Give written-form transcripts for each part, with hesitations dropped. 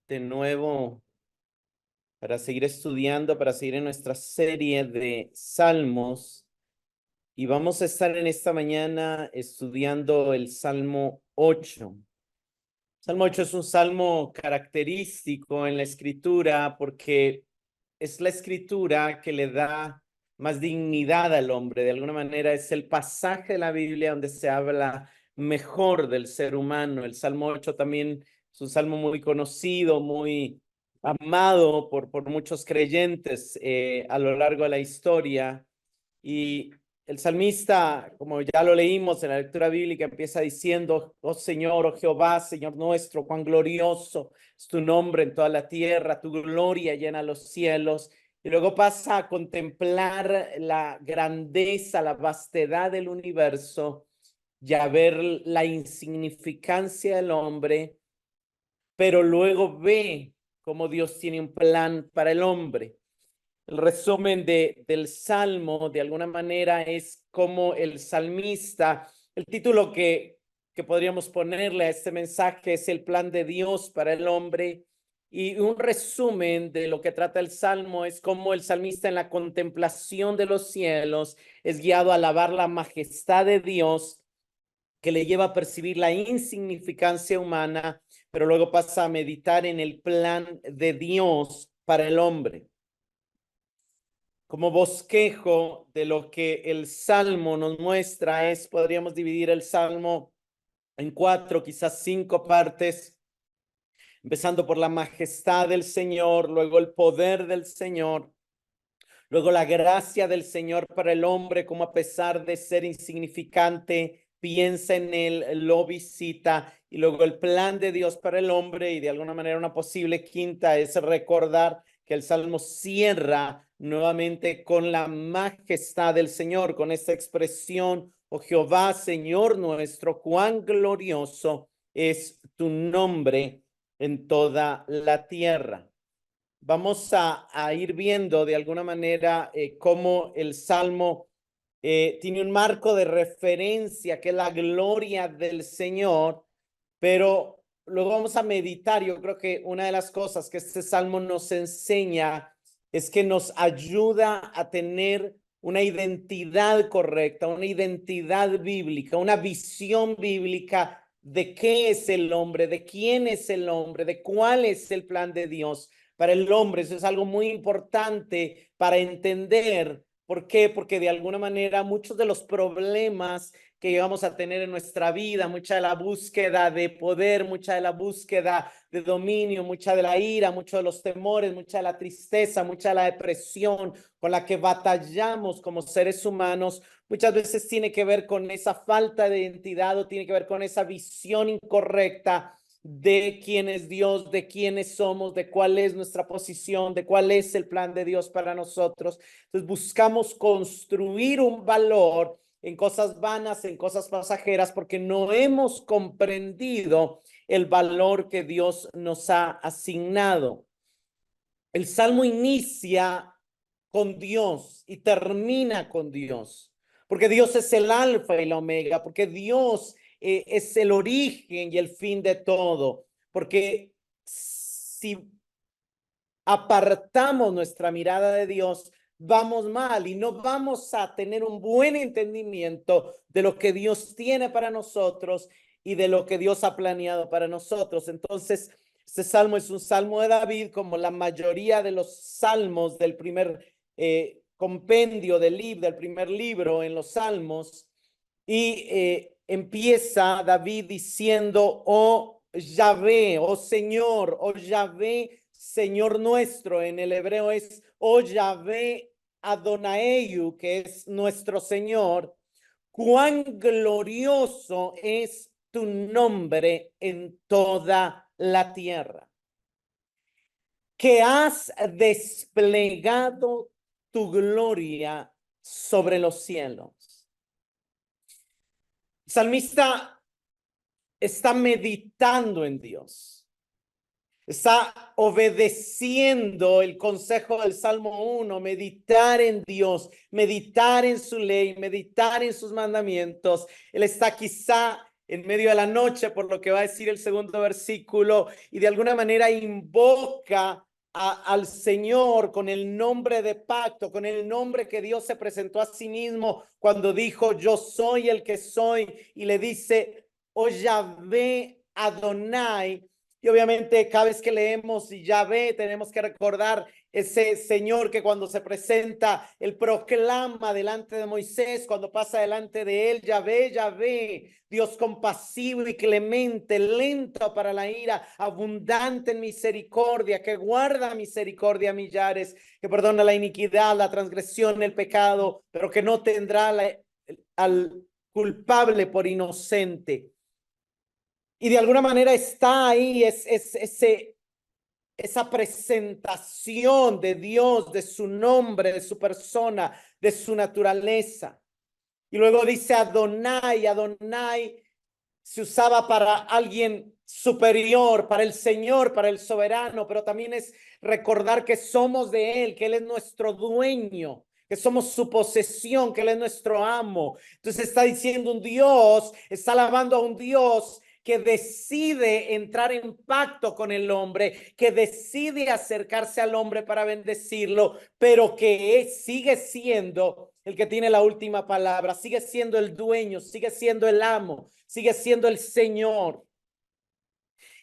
de nuevo para seguir estudiando, para seguir en nuestra serie de Salmos. Y vamos a estar en esta mañana estudiando el Salmo 8. Salmo 8 es un salmo característico en la escritura porque es la escritura que le da más dignidad al hombre. De alguna manera es el pasaje de la Biblia donde se habla mejor del ser humano. El Salmo 8 también es un salmo muy conocido, muy amado por muchos creyentes a lo largo de la historia. Y el salmista, como ya lo leímos en la lectura bíblica, empieza diciendo: oh Señor, oh Jehová, Señor nuestro, cuán glorioso es tu nombre en toda la tierra, tu gloria llena los cielos. Y luego pasa a contemplar la grandeza, la vastedad del universo y a ver la insignificancia del hombre, pero luego ve cómo Dios tiene un plan para el hombre. El resumen del Salmo, de alguna manera, es como el salmista, el título que podríamos ponerle a este mensaje es el plan de Dios para el hombre. Y un resumen de lo que trata el Salmo es cómo el salmista en la contemplación de los cielos es guiado a alabar la majestad de Dios, que le lleva a percibir la insignificancia humana, pero luego pasa a meditar en el plan de Dios para el hombre. Como bosquejo de lo que el Salmo nos muestra podríamos dividir el Salmo en 4, quizás 5 partes, empezando por la majestad del Señor, luego el poder del Señor, luego la gracia del Señor para el hombre, como a pesar de ser insignificante, piensa en él, lo visita, y luego el plan de Dios para el hombre, y de alguna manera una posible quinta es recordar que el Salmo cierra nuevamente con la majestad del Señor, con esta expresión: oh Jehová, Señor nuestro, cuán glorioso es tu nombre en toda la tierra. Vamos a ir viendo de alguna manera cómo el Salmo tiene un marco de referencia que es la gloria del Señor, pero luego vamos a meditar. Yo creo que una de las cosas que este Salmo nos enseña es que nos ayuda a tener una identidad correcta, una identidad bíblica, una visión bíblica de qué es el hombre, de quién es el hombre, de cuál es el plan de Dios para el hombre. Eso es algo muy importante para entender. ¿Por qué? Porque de alguna manera muchos de los problemas que llegamos a tener en nuestra vida, mucha de la búsqueda de poder, mucha de la búsqueda de dominio, mucha de la ira, muchos de los temores, mucha de la tristeza, mucha de la depresión con la que batallamos como seres humanos, muchas veces tiene que ver con esa falta de identidad o tiene que ver con esa visión incorrecta de quién es Dios, de quiénes somos, de cuál es nuestra posición, de cuál es el plan de Dios para nosotros. Entonces buscamos construir un valor en cosas vanas, en cosas pasajeras, porque no hemos comprendido el valor que Dios nos ha asignado. El Salmo inicia con Dios y termina con Dios, porque Dios es el alfa y la omega, porque Dios es el origen y el fin de todo, porque si apartamos nuestra mirada de Dios, vamos mal y no vamos a tener un buen entendimiento de lo que Dios tiene para nosotros y de lo que Dios ha planeado para nosotros. Entonces, este salmo es un salmo de David, como la mayoría de los salmos del primer compendio del primer libro en los salmos, y empieza David diciendo: oh Yahvé, oh Señor, oh Yahvé, Señor nuestro. En el hebreo es oh Yahvé Adonai, que es nuestro Señor. Cuán glorioso es tu nombre en toda la tierra, que has desplegado tu gloria sobre los cielos. El salmista está meditando en Dios, está obedeciendo el consejo del Salmo 1, meditar en Dios, meditar en su ley, meditar en sus mandamientos. Él está quizá en medio de la noche, por lo que va a decir el segundo versículo, y de alguna manera invoca al Señor con el nombre de pacto, con el nombre que Dios se presentó a sí mismo cuando dijo, yo soy el que soy, y le dice, oh Yahvé Adonai. Y obviamente cada vez que leemos Yahvé tenemos que recordar ese Señor que cuando se presenta, él proclama delante de Moisés, cuando pasa delante de él, Yahvé, Yahvé, Dios compasivo y clemente, lento para la ira, abundante en misericordia, que guarda misericordia a millares, que perdona la iniquidad, la transgresión, el pecado, pero que no tendrá al culpable por inocente. Y de alguna manera está ahí esa presentación de Dios, de su nombre, de su persona, de su naturaleza. Y luego dice Adonai. Adonai se usaba para alguien superior, para el Señor, para el soberano, pero también es recordar que somos de Él, que Él es nuestro dueño, que somos su posesión, que Él es nuestro amo. Entonces está diciendo un Dios, está alabando a un Dios que decide entrar en pacto con el hombre, que decide acercarse al hombre para bendecirlo, pero que sigue siendo el que tiene la última palabra, sigue siendo el dueño, sigue siendo el amo, sigue siendo el Señor.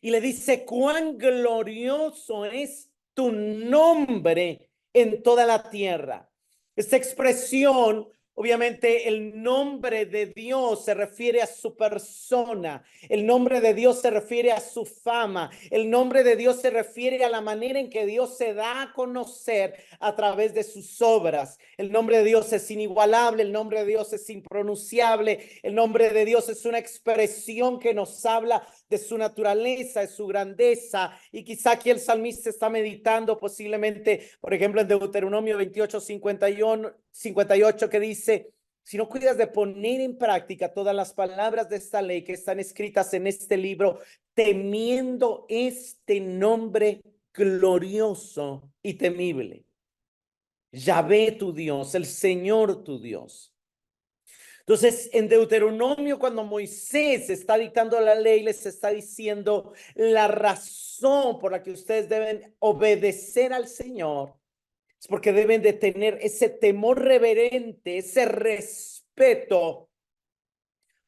Y le dice, cuán glorioso es tu nombre en toda la tierra. Esta expresión, obviamente el nombre de Dios se refiere a su persona, el nombre de Dios se refiere a su fama, el nombre de Dios se refiere a la manera en que Dios se da a conocer a través de sus obras. El nombre de Dios es inigualable, el nombre de Dios es impronunciable, el nombre de Dios es una expresión que nos habla de su naturaleza, de su grandeza. Y quizá aquí el salmista está meditando posiblemente, por ejemplo, en Deuteronomio 28, 58, que dice, si no cuidas de poner en práctica todas las palabras de esta ley que están escritas en este libro, temiendo este nombre glorioso y temible. Yahvé tu Dios, el Señor tu Dios. Entonces, en Deuteronomio, cuando Moisés está dictando la ley, les está diciendo la razón por la que ustedes deben obedecer al Señor es porque deben de tener ese temor reverente, ese respeto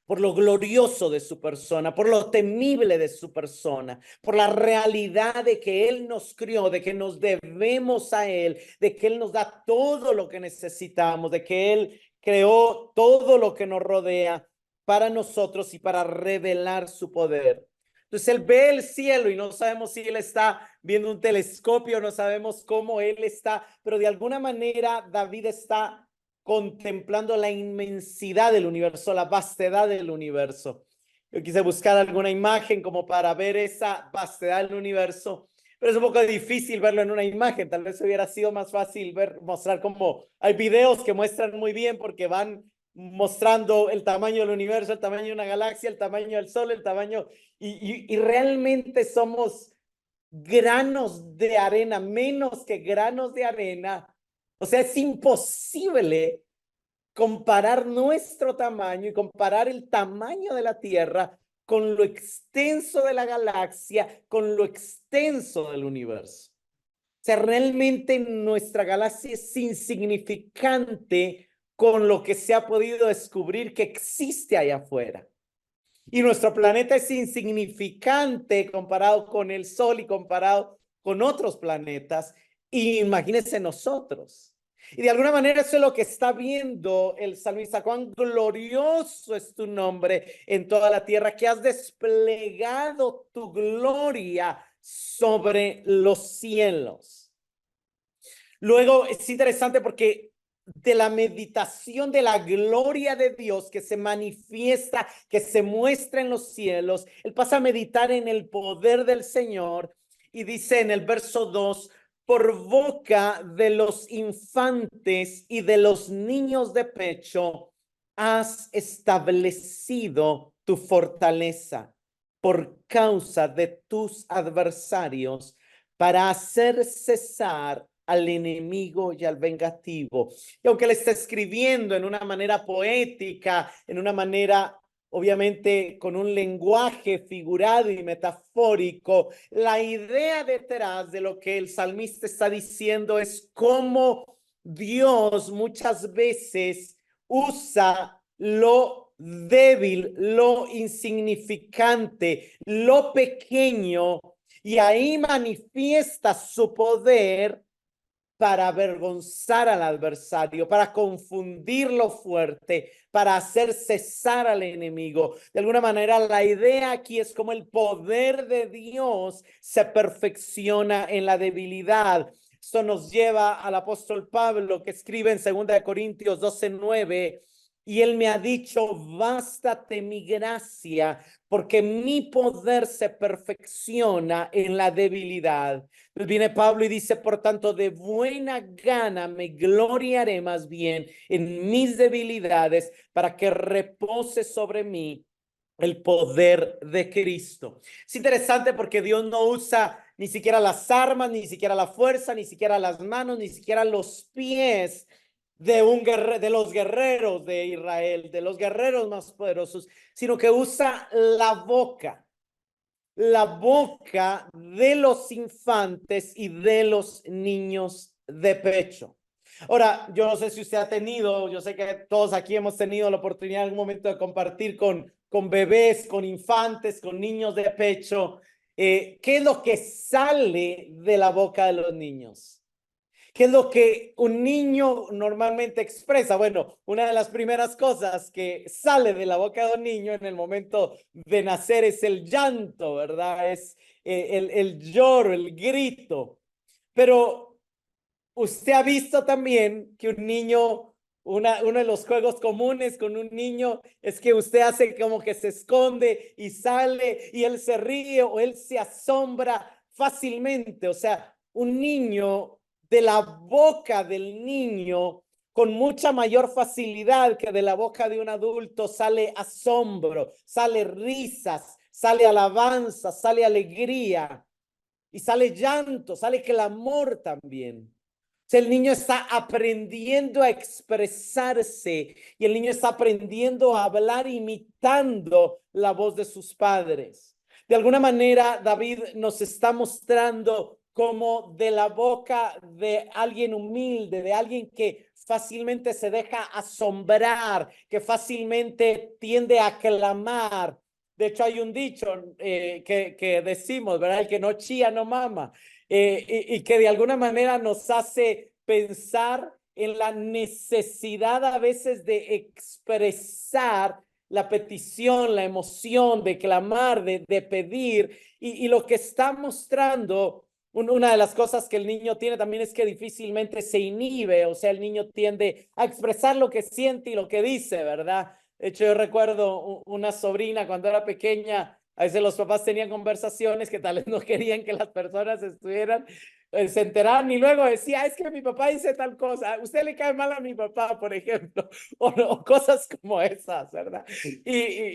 por lo glorioso de su persona, por lo temible de su persona, por la realidad de que Él nos crió, de que nos debemos a Él, de que Él nos da todo lo que necesitamos, de que Él creó todo lo que nos rodea para nosotros y para revelar su poder. Entonces Él ve el cielo y no sabemos si Él está viendo un telescopio, no sabemos cómo Él está, pero de alguna manera David está contemplando la inmensidad del universo, la vastedad del universo. Yo quise buscar alguna imagen como para ver esa vastedad del universo, pero es un poco difícil verlo en una imagen. Tal vez hubiera sido más fácil mostrar como hay videos que muestran muy bien porque van mostrando el tamaño del universo, el tamaño de una galaxia, el tamaño del sol, el tamaño, y realmente somos granos de arena, menos que granos de arena. O sea, es imposible comparar nuestro tamaño y comparar el tamaño de la Tierra con lo extenso de la galaxia, con lo extenso del universo. O sea, realmente nuestra galaxia es insignificante con lo que se ha podido descubrir que existe allá afuera. Y nuestro planeta es insignificante comparado con el Sol y comparado con otros planetas. Y imagínense nosotros. Y de alguna manera eso es lo que está viendo el salmista. Cuán glorioso es tu nombre en toda la tierra, que has desplegado tu gloria sobre los cielos. Luego es interesante porque de la meditación de la gloria de Dios que se manifiesta, que se muestra en los cielos, él pasa a meditar en el poder del Señor y dice en el verso 2, por boca de los infantes y de los niños de pecho has establecido tu fortaleza por causa de tus adversarios para hacer cesar al enemigo y al vengativo. Y aunque le está escribiendo en una manera poética, en una manera obviamente con un lenguaje figurado y metafórico. La idea detrás de lo que el salmista está diciendo es cómo Dios muchas veces usa lo débil, lo insignificante, lo pequeño, y ahí manifiesta su poder para avergonzar al adversario, para confundirlo fuerte, para hacer cesar al enemigo. De alguna manera, la idea aquí es como el poder de Dios se perfecciona en la debilidad. Esto nos lleva al apóstol Pablo, que escribe en 2 Corintios 12:9, y él me ha dicho, bástate mi gracia, porque mi poder se perfecciona en la debilidad. Viene Pablo y dice, por tanto, de buena gana me gloriaré más bien en mis debilidades para que repose sobre mí el poder de Cristo. Es interesante porque Dios no usa ni siquiera las armas, ni siquiera la fuerza, ni siquiera las manos, ni siquiera los pies de los guerreros de Israel, de los guerreros más poderosos, sino que usa la boca de los infantes y de los niños de pecho. Ahora, yo no sé si usted ha tenido, yo sé que todos aquí hemos tenido la oportunidad en algún momento de compartir con bebés, con infantes, con niños de pecho. ¿Qué es lo que sale de la boca de los niños? ¿Qué es lo que un niño normalmente expresa? Bueno, una de las primeras cosas que sale de la boca de un niño en el momento de nacer es el llanto, ¿verdad? Es el lloro, el grito. Pero usted ha visto también que un niño, uno de los juegos comunes con un niño es que usted hace como que se esconde y sale y él se ríe o él se asombra fácilmente. O sea, un niño, de la boca del niño, con mucha mayor facilidad que de la boca de un adulto, sale asombro, sale risas, sale alabanza, sale alegría y sale llanto, sale clamor también. O sea, el niño está aprendiendo a expresarse y el niño está aprendiendo a hablar imitando la voz de sus padres. De alguna manera, David nos está mostrando cómo de la boca de alguien humilde, de alguien que fácilmente se deja asombrar, que fácilmente tiende a clamar. De hecho, hay un dicho que decimos, ¿verdad? El que no chía, no mama. Y que de alguna manera nos hace pensar en la necesidad a veces de expresar la petición, la emoción, de clamar, de pedir. Y lo que está mostrando, una de las cosas que el niño tiene también es que difícilmente se inhibe, o sea, el niño tiende a expresar lo que siente y lo que dice, ¿verdad? De hecho, yo recuerdo una sobrina cuando era pequeña, a veces los papás tenían conversaciones que tal vez no querían que las personas estuvieran, se enteraran y luego decía, es que mi papá dice tal cosa, usted le cae mal a mi papá, por ejemplo, o cosas como esas, ¿verdad?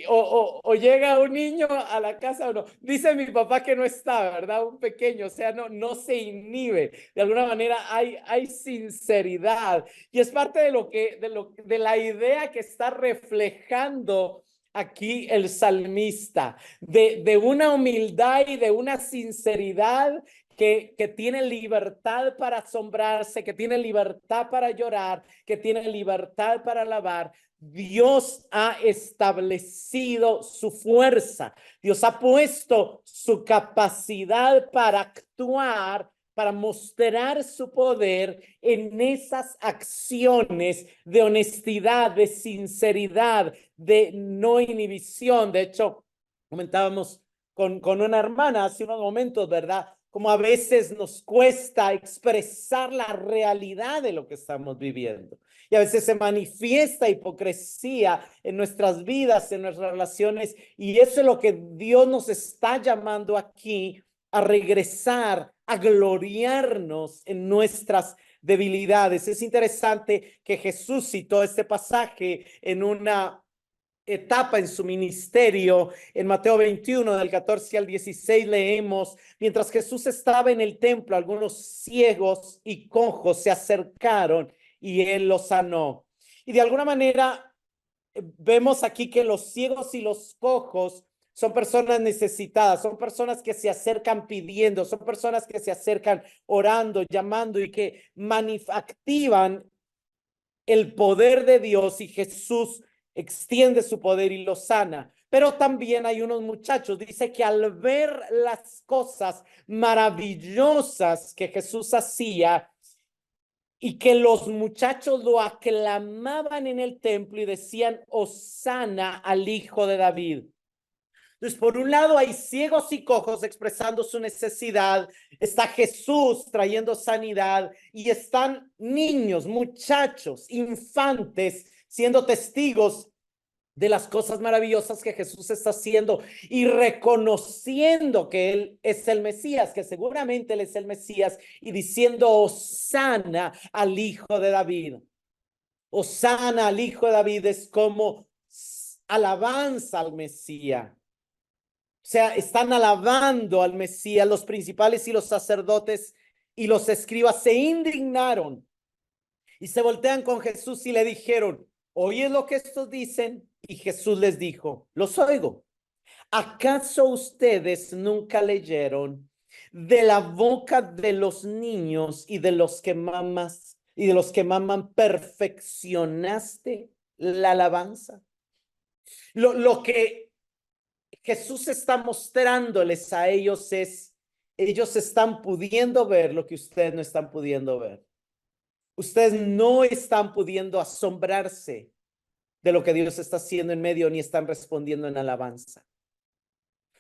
O llega un niño a la casa o no, dice mi papá que no está, ¿verdad? Un pequeño, o sea, no se inhibe, de alguna manera hay sinceridad y es parte de la idea que está reflejando aquí el salmista, de una humildad y de una sinceridad que tiene libertad para asombrarse, que tiene libertad para llorar, que tiene libertad para alabar. Dios ha establecido su fuerza. Dios ha puesto su capacidad para actuar, para mostrar su poder en esas acciones de honestidad, de sinceridad, de no inhibición. De hecho, comentábamos con una hermana hace unos momentos, ¿verdad? Como a veces nos cuesta expresar la realidad de lo que estamos viviendo. Y a veces se manifiesta hipocresía en nuestras vidas, en nuestras relaciones. Y eso es lo que Dios nos está llamando aquí a regresar, a gloriarnos en nuestras debilidades. Es interesante que Jesús citó este pasaje en una etapa en su ministerio. En Mateo 21, del 14 al 16, leemos, mientras Jesús estaba en el templo, algunos ciegos y cojos se acercaron y él los sanó. Y de alguna manera, vemos aquí que los ciegos y los cojos son personas necesitadas, son personas que se acercan pidiendo, son personas que se acercan orando, llamando y que activan el poder de Dios, y Jesús extiende su poder y lo sana. Pero también hay unos muchachos, dice que al ver las cosas maravillosas que Jesús hacía y que los muchachos lo aclamaban en el templo y decían, Hosana al Hijo de David. Entonces, por un lado hay ciegos y cojos expresando su necesidad, está Jesús trayendo sanidad y están niños, muchachos, infantes siendo testigos de las cosas maravillosas que Jesús está haciendo y reconociendo que Él es el Mesías, que seguramente Él es el Mesías, y diciendo Hosana al Hijo de David. Hosana al Hijo de David es como alabanza al Mesías. O sea, están alabando al Mesías. Los principales y los sacerdotes y los escribas se indignaron y se voltean con Jesús y le dijeron, ¿oyes lo que estos dicen? Y Jesús les dijo, los oigo. ¿Acaso ustedes nunca leyeron de la boca de los niños y de los que maman perfeccionaste la alabanza? Lo que Jesús está mostrándoles a ellos es, ellos están pudiendo ver lo que ustedes no están pudiendo ver. Ustedes no están pudiendo asombrarse de lo que Dios está haciendo en medio, ni están respondiendo en alabanza.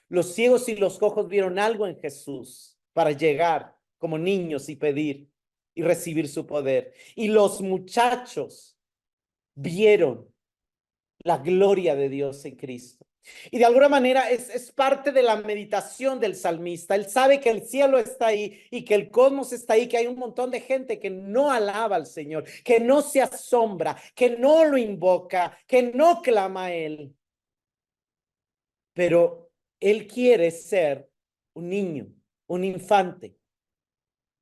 Los ciegos y los cojos vieron algo en Jesús para llegar como niños y pedir y recibir su poder. Y los muchachos vieron la gloria de Dios en Cristo. Y de alguna manera es parte de la meditación del salmista. Él sabe que el cielo está ahí y que el cosmos está ahí, que hay un montón de gente que no alaba al Señor, que no se asombra, que no lo invoca, que no clama a Él. Pero Él quiere ser un niño, un infante,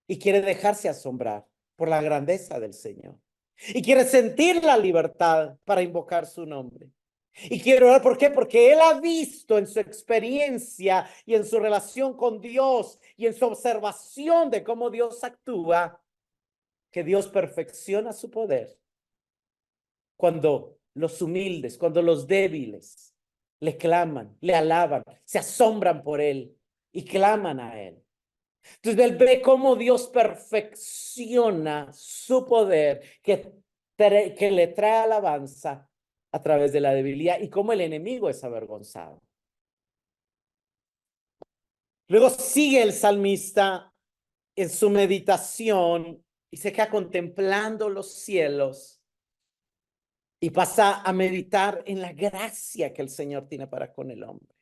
y quiere dejarse asombrar por la grandeza del Señor. Y quiere sentir la libertad para invocar su nombre. Y quiero orar, ¿por qué? Porque él ha visto en su experiencia y en su relación con Dios y en su observación de cómo Dios actúa, que Dios perfecciona su poder cuando los humildes, cuando los débiles le claman, le alaban, se asombran por él y claman a él. Entonces él ve cómo Dios perfecciona su poder que le trae alabanza a través de la debilidad y cómo el enemigo es avergonzado. Luego sigue el salmista en su meditación y se queda contemplando los cielos y pasa a meditar en la gracia que el Señor tiene para con el hombre.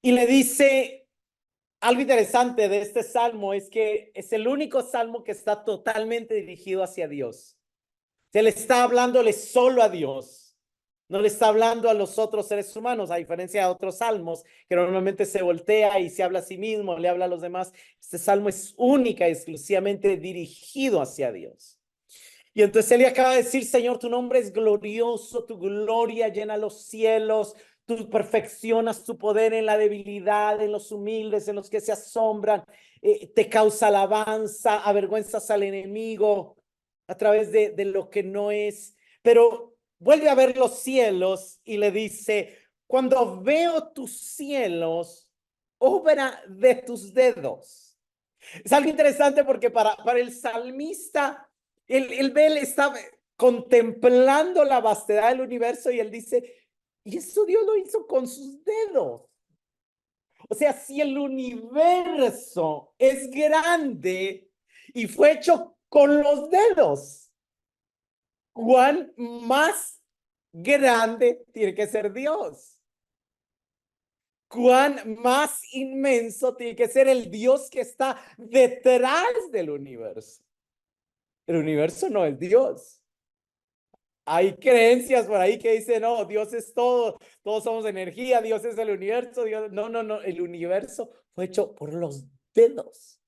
Y le dice, algo interesante de este salmo es que es el único salmo que está totalmente dirigido hacia Dios. Se le está hablándole solo a Dios. No le está hablando a los otros seres humanos, a diferencia de otros salmos, que normalmente se voltea y se habla a sí mismo, le habla a los demás. Este salmo es única y exclusivamente dirigido hacia Dios. Y entonces él le acaba de decir, Señor, tu nombre es glorioso, tu gloria llena los cielos, tú perfeccionas tu poder en la debilidad, en los humildes, en los que se asombran, te causa alabanza, avergüenzas al enemigo a través de lo que no es. Pero vuelve a ver los cielos y le dice, cuando veo tus cielos, obra de tus dedos. Es algo interesante porque para el salmista, él está contemplando la vastedad del universo y él dice, y eso Dios lo hizo con sus dedos. O sea, si el universo es grande y fue hecho con los dedos, ¿cuán más grande tiene que ser Dios? ¿Cuán más inmenso tiene que ser el Dios que está detrás del universo? El universo no es Dios. Hay creencias por ahí que dicen, no, Dios es todo, todos somos energía, Dios es el universo, Dios, no, el universo fue hecho por los dedos.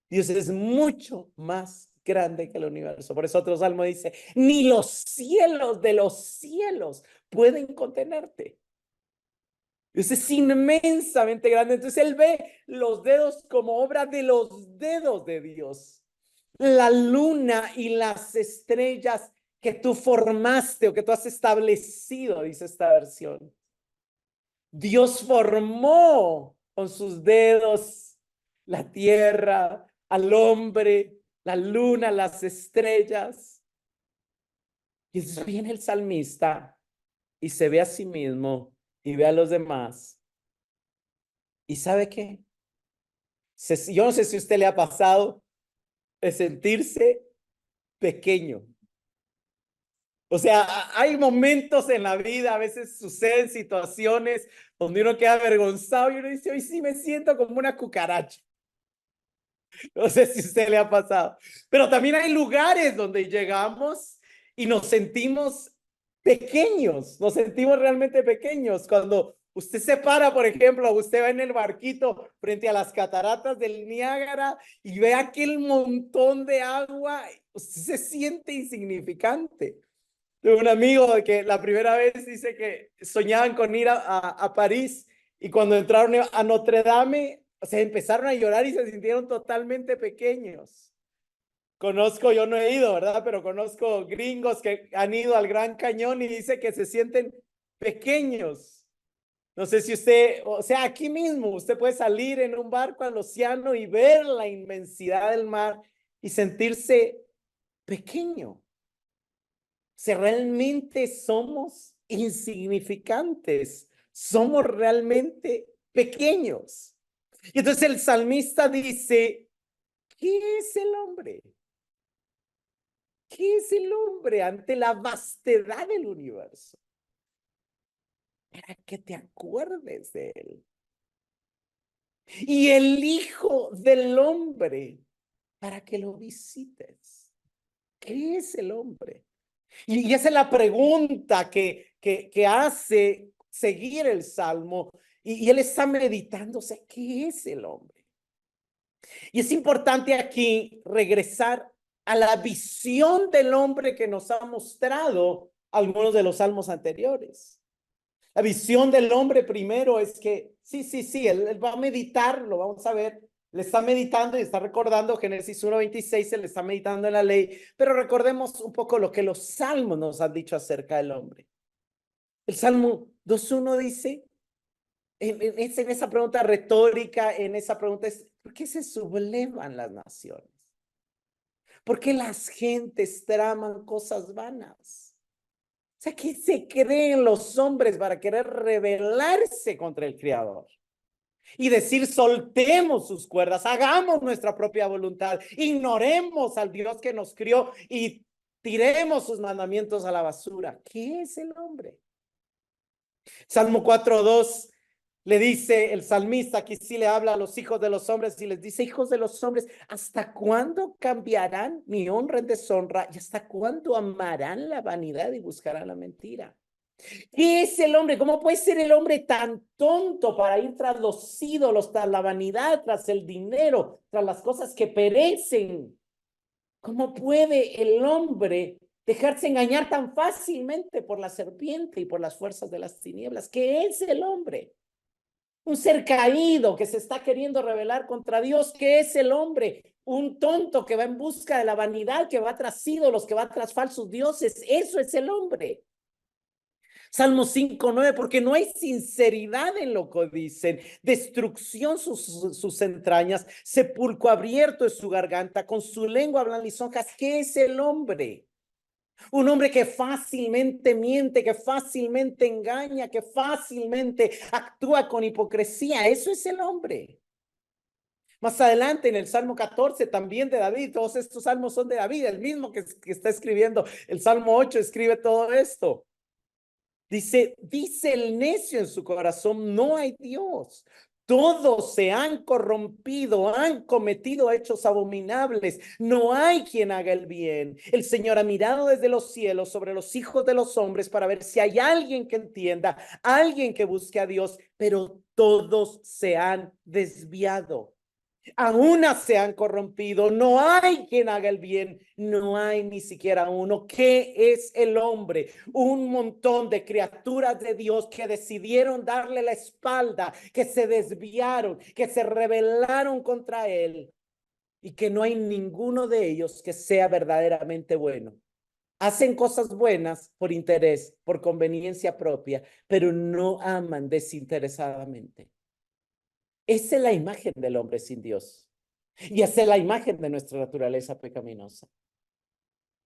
Dios es mucho más grande que el universo. Por eso otro salmo dice, ni los cielos de los cielos pueden contenerte. Dios es inmensamente grande. Entonces él ve los dedos como obra de los dedos de Dios. La luna y las estrellas que tú formaste o que tú has establecido, dice esta versión. Dios formó con sus dedos la tierra, al hombre, la luna, las estrellas. Y entonces viene el salmista y se ve a sí mismo y ve a los demás. ¿Y sabe qué? Yo no sé si a usted le ha pasado de sentirse pequeño. O sea, hay momentos en la vida, a veces suceden situaciones donde uno queda avergonzado y uno dice, hoy sí me siento como una cucaracha. No sé si a usted le ha pasado. Pero también hay lugares donde llegamos y nos sentimos pequeños, nos sentimos realmente pequeños. Cuando usted se para, por ejemplo, usted va en el barquito frente a las cataratas del Niágara y ve aquel montón de agua, usted se siente insignificante. Tengo un amigo que la primera vez dice que soñaban con ir a París y cuando entraron a Notre Dame, o sea, empezaron a llorar y se sintieron totalmente pequeños. Conozco, yo no he ido, ¿verdad? Pero conozco gringos que han ido al Gran Cañón y dice que se sienten pequeños. No sé si usted, o sea, aquí mismo, usted puede salir en un barco al océano y ver la inmensidad del mar y sentirse pequeño. Si realmente somos insignificantes, somos realmente pequeños. Y entonces el salmista dice, ¿qué es el hombre? ¿Qué es el hombre ante la vastedad del universo? Para que te acuerdes de él. Y el Hijo del Hombre, para que lo visites. ¿Qué es el hombre? Y esa es la pregunta que hace seguir el Salmo. Y él está meditándose, ¿qué es el hombre? Y es importante aquí regresar a la visión del hombre que nos ha mostrado algunos de los salmos anteriores. La visión del hombre primero es que, sí, él va a meditar, lo vamos a ver, le está meditando y está recordando Génesis 1:26, se le está meditando en la ley, pero recordemos un poco lo que los salmos nos han dicho acerca del hombre. El Salmo 2:1 dice, en esa pregunta retórica, en esa pregunta es, ¿por qué se sublevan las naciones? ¿Por qué las gentes traman cosas vanas? O sea, ¿qué se creen los hombres para querer rebelarse contra el Creador? Y decir, soltemos sus cuerdas, hagamos nuestra propia voluntad, ignoremos al Dios que nos crió y tiremos sus mandamientos a la basura. ¿Qué es el hombre? Salmo 4:2 le dice el salmista, aquí sí le habla a los hijos de los hombres y les dice, hijos de los hombres, ¿hasta cuándo cambiarán mi honra en deshonra? ¿Y hasta cuándo amarán la vanidad y buscarán la mentira? ¿Qué es el hombre? ¿Cómo puede ser el hombre tan tonto para ir tras los ídolos, tras la vanidad, tras el dinero, tras las cosas que perecen? ¿Cómo puede el hombre dejarse engañar tan fácilmente por la serpiente y por las fuerzas de las tinieblas? ¿Qué es el hombre? Un ser caído que se está queriendo rebelar contra Dios. ¿Qué es el hombre? Un tonto que va en busca de la vanidad, que va tras ídolos, que va tras falsos dioses. Eso es el hombre. Salmo 5:9, porque no hay sinceridad en lo que dicen, destrucción sus entrañas, sepulcro abierto es su garganta, con su lengua hablan lisonjas. ¿Qué es el hombre? Un hombre que fácilmente miente, que fácilmente engaña, que fácilmente actúa con hipocresía. Eso es el hombre. Más adelante en el Salmo 14 también de David, todos estos salmos son de David, el mismo que está escribiendo el Salmo 8 escribe todo esto. Dice el necio en su corazón, no hay Dios. Todos se han corrompido, han cometido hechos abominables. No hay quien haga el bien. El Señor ha mirado desde los cielos sobre los hijos de los hombres para ver si hay alguien que entienda, alguien que busque a Dios, pero todos se han desviado. Aún se han corrompido, no hay quien haga el bien, no hay ni siquiera uno. ¿Qué es el hombre? Un montón de criaturas de Dios que decidieron darle la espalda, que se desviaron, que se rebelaron contra él y que no hay ninguno de ellos que sea verdaderamente bueno. Hacen cosas buenas por interés, por conveniencia propia, pero no aman desinteresadamente. Esa es la imagen del hombre sin Dios. Y esa es la imagen de nuestra naturaleza pecaminosa.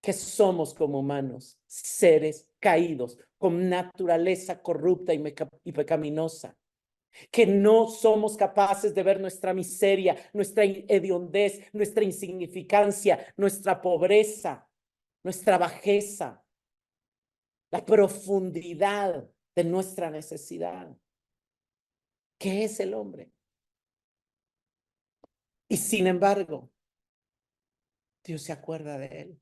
Que somos como humanos, seres caídos, con naturaleza corrupta y pecaminosa. Que no somos capaces de ver nuestra miseria, nuestra hediondez, nuestra insignificancia, nuestra pobreza, nuestra bajeza, la profundidad de nuestra necesidad. ¿Qué es el hombre? Y sin embargo, Dios se acuerda de él.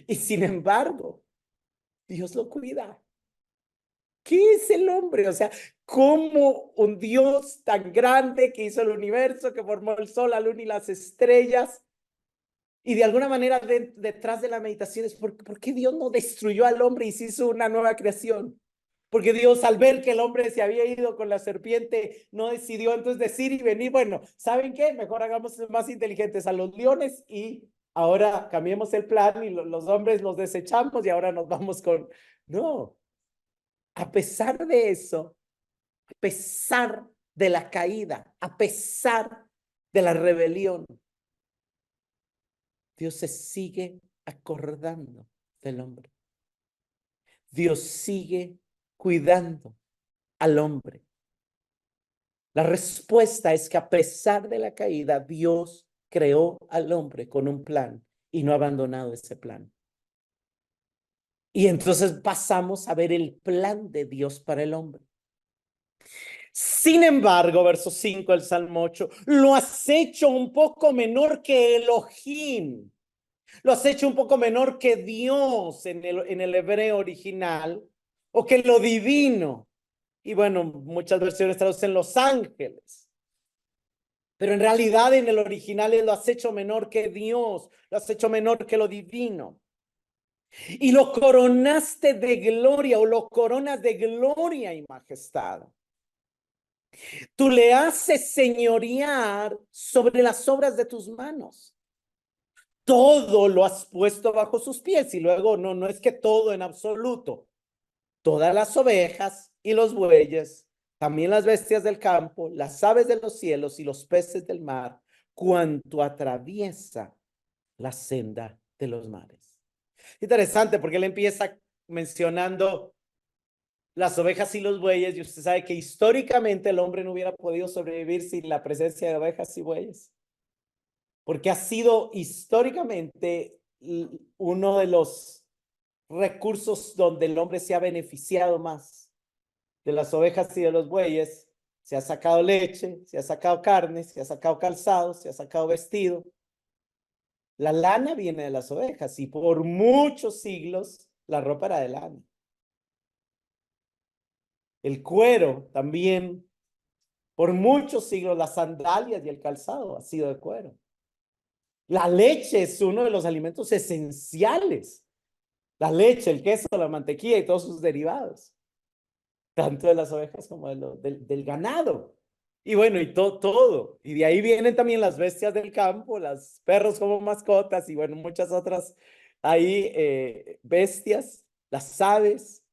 Y sin embargo, Dios lo cuida. ¿Qué es el hombre? O sea, ¿cómo un Dios tan grande que hizo el universo, que formó el sol, la luna y las estrellas? Y de alguna manera detrás de la meditación es ¿por qué Dios no destruyó al hombre y se hizo una nueva creación? Porque Dios, al ver que el hombre se había ido con la serpiente, no decidió entonces decir y venir, bueno, ¿saben qué? Mejor hagamos más inteligentes a los leones y ahora cambiemos el plan y los hombres los desechamos y ahora nos vamos con... No, a pesar de eso, a pesar de la caída, a pesar de la rebelión, Dios se sigue acordando del hombre. Dios sigue cuidando al hombre. La respuesta es que a pesar de la caída, Dios creó al hombre con un plan y no ha abandonado ese plan. Y entonces pasamos a ver el plan de Dios para el hombre. Sin embargo, verso 5 del Salmo 8, lo has hecho un poco menor que Elohim. Lo has hecho un poco menor que Dios en el hebreo original o que lo divino. Y bueno, muchas versiones traducen los ángeles. Pero en realidad en el original lo has hecho menor que Dios, lo has hecho menor que lo divino. Y lo coronaste de gloria o lo coronas de gloria y majestad. Tú le haces señorear sobre las obras de tus manos. Todo lo has puesto bajo sus pies y luego no es que todo en absoluto. Todas las ovejas y los bueyes, también las bestias del campo, las aves de los cielos y los peces del mar, cuanto atraviesa la senda de los mares. Interesante porque él empieza mencionando las ovejas y los bueyes y usted sabe que históricamente el hombre no hubiera podido sobrevivir sin la presencia de ovejas y bueyes, porque ha sido históricamente uno de los recursos donde el hombre se ha beneficiado más. De las ovejas y de los bueyes se ha sacado leche, se ha sacado carne, se ha sacado calzado, se ha sacado vestido. La lana viene de las ovejas y por muchos siglos la ropa era de lana. El cuero también, por muchos siglos las sandalias y el calzado ha sido de cuero. La leche es uno de los alimentos esenciales. La leche, el queso, la mantequilla y todos sus derivados. Tanto de las ovejas como del ganado. Y bueno, y todo. Y de ahí vienen también las bestias del campo, los perros como mascotas y bueno, muchas otras ahí bestias, las aves,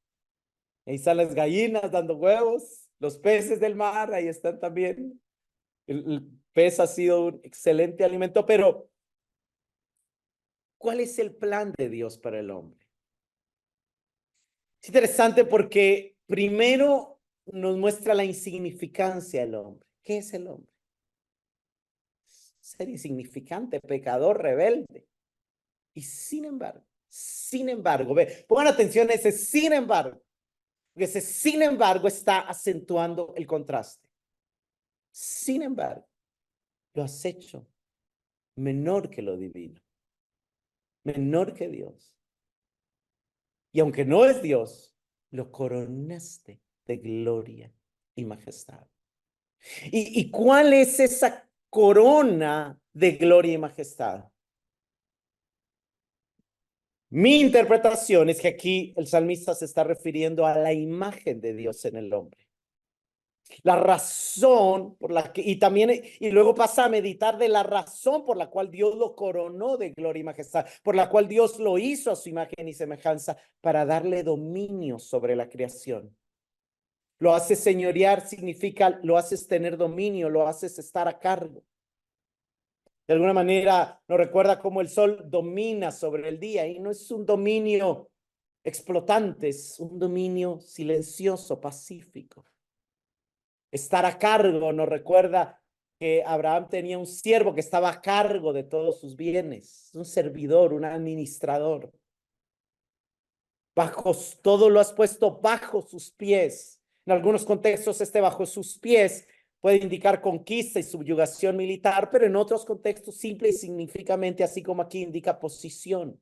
ahí están las gallinas dando huevos, los peces del mar, ahí están también. El pez ha sido un excelente alimento, pero ¿cuál es el plan de Dios para el hombre? Es interesante porque primero nos muestra la insignificancia del hombre. ¿Qué es el hombre? Ser insignificante, pecador, rebelde. Y sin embargo, ve, pongan atención a ese sin embargo, porque ese sin embargo está acentuando el contraste. Sin embargo, lo has hecho menor que lo divino, menor que Dios. Y aunque no es Dios, lo coronaste de gloria y majestad. ¿Y cuál es esa corona de gloria y majestad? Mi interpretación es que aquí el salmista se está refiriendo a la imagen de Dios en el hombre. La razón por la que, y también, y luego pasa a meditar de la razón por la cual Dios lo coronó de gloria y majestad, por la cual Dios lo hizo a su imagen y semejanza para darle dominio sobre la creación. Lo haces señorear, significa lo haces tener dominio, lo haces estar a cargo. De alguna manera nos recuerda cómo el sol domina sobre el día y no es un dominio explotante, es un dominio silencioso, pacífico. Estar a cargo nos recuerda que Abraham tenía un siervo que estaba a cargo de todos sus bienes, un servidor, un administrador. Bajo todo lo has puesto bajo sus pies. En algunos contextos, bajo sus pies puede indicar conquista y subyugación militar, pero en otros contextos, simple y significativamente, así como aquí indica posición.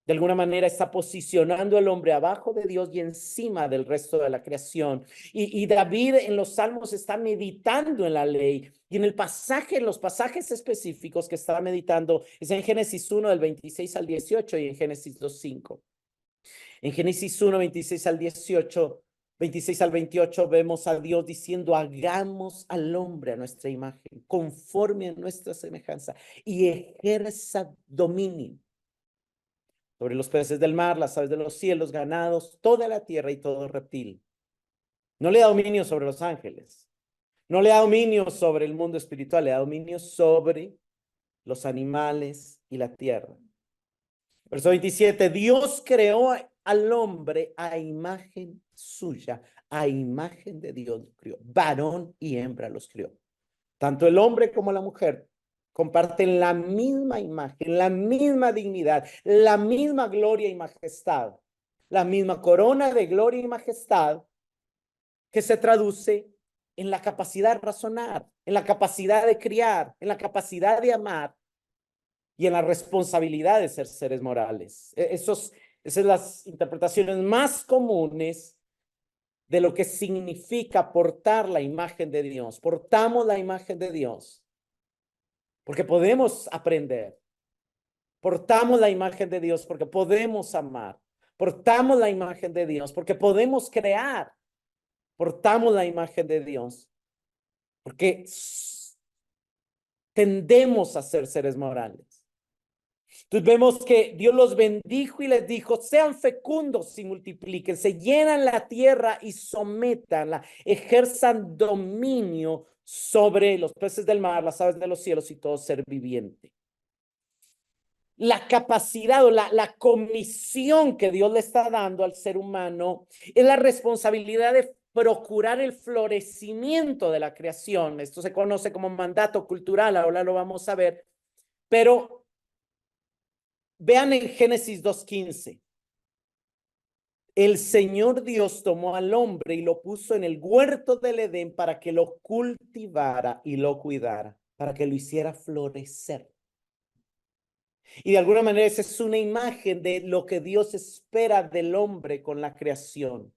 De alguna manera está posicionando al hombre abajo de Dios y encima del resto de la creación. Y David en los Salmos está meditando en la ley. Y en los pasajes específicos que está meditando, es en Génesis 1, del 26 al 18 y en Génesis 2, 5. En Génesis 1, 26 al 18, 26 al 28, vemos a Dios diciendo, hagamos al hombre a nuestra imagen, conforme a nuestra semejanza, y ejerza dominio sobre los peces del mar, las aves de los cielos, ganados, toda la tierra y todo reptil. No le da dominio sobre los ángeles, no le da dominio sobre el mundo espiritual, le da dominio sobre los animales y la tierra. Verso 27, Dios creó al hombre a imagen suya, a imagen de Dios lo crió, varón y hembra los crió. Tanto el hombre como la mujer comparten la misma imagen, la misma dignidad, la misma gloria y majestad, la misma corona de gloria y majestad que se traduce en la capacidad de razonar, en la capacidad de criar, en la capacidad de amar y en la responsabilidad de ser seres morales. Esas son las interpretaciones más comunes de lo que significa portar la imagen de Dios. Portamos la imagen de Dios porque podemos aprender. Portamos la imagen de Dios porque podemos amar. Portamos la imagen de Dios porque podemos crear. Portamos la imagen de Dios porque tendemos a ser seres morales. Entonces vemos que Dios los bendijo y les dijo, sean fecundos y multiplíquense, llenan la tierra y sométanla, ejerzan dominio sobre los peces del mar, las aves de los cielos y todo ser viviente. La capacidad o la comisión que Dios le está dando al ser humano es la responsabilidad de procurar el florecimiento de la creación. Esto se conoce como mandato cultural, ahora lo vamos a ver, pero vean en Génesis 2:15. El Señor Dios tomó al hombre y lo puso en el huerto del Edén para que lo cultivara y lo cuidara, para que lo hiciera florecer. Y de alguna manera esa es una imagen de lo que Dios espera del hombre con la creación,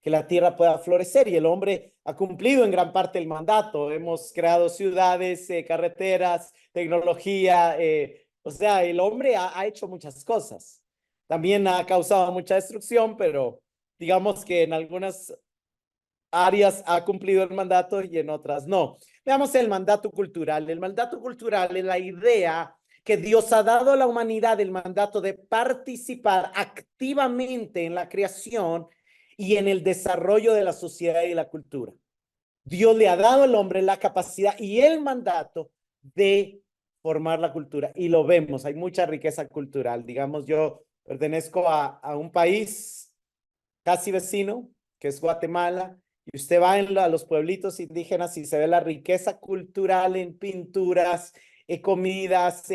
que la tierra pueda florecer y el hombre ha cumplido en gran parte el mandato. Hemos creado ciudades, carreteras, tecnología, o sea, el hombre ha hecho muchas cosas. También ha causado mucha destrucción, pero digamos que en algunas áreas ha cumplido el mandato y en otras no. Veamos el mandato cultural. El mandato cultural es la idea que Dios ha dado a la humanidad, el mandato de participar activamente en la creación y en el desarrollo de la sociedad y la cultura. Dios le ha dado al hombre la capacidad y el mandato de formar la cultura. Y lo vemos, hay mucha riqueza cultural. Digamos, yo pertenezco a un país casi vecino, que es Guatemala, y usted va a los pueblitos indígenas y se ve la riqueza cultural en pinturas, comidas,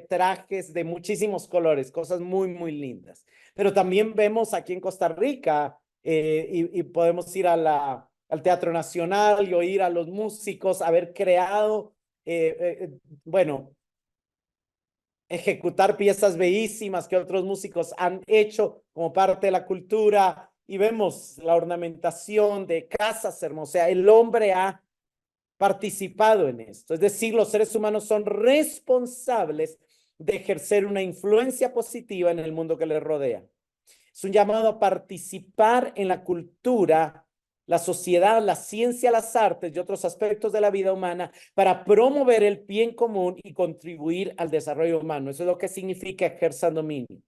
trajes de muchísimos colores, cosas muy, muy lindas. Pero también vemos aquí en Costa Rica y podemos ir al Teatro Nacional y oír a los músicos haber creado, bueno, ejecutar piezas bellísimas que otros músicos han hecho como parte de la cultura. y vemos la ornamentación de casas hermosas. O sea, el hombre ha participado en esto. Es decir, los seres humanos son responsables de ejercer una influencia positiva en el mundo que les rodea. Es un llamado a participar en la cultura, la sociedad, la ciencia, las artes y otros aspectos de la vida humana para promover el bien común y contribuir al desarrollo humano. Eso es lo que significa ejercer dominio.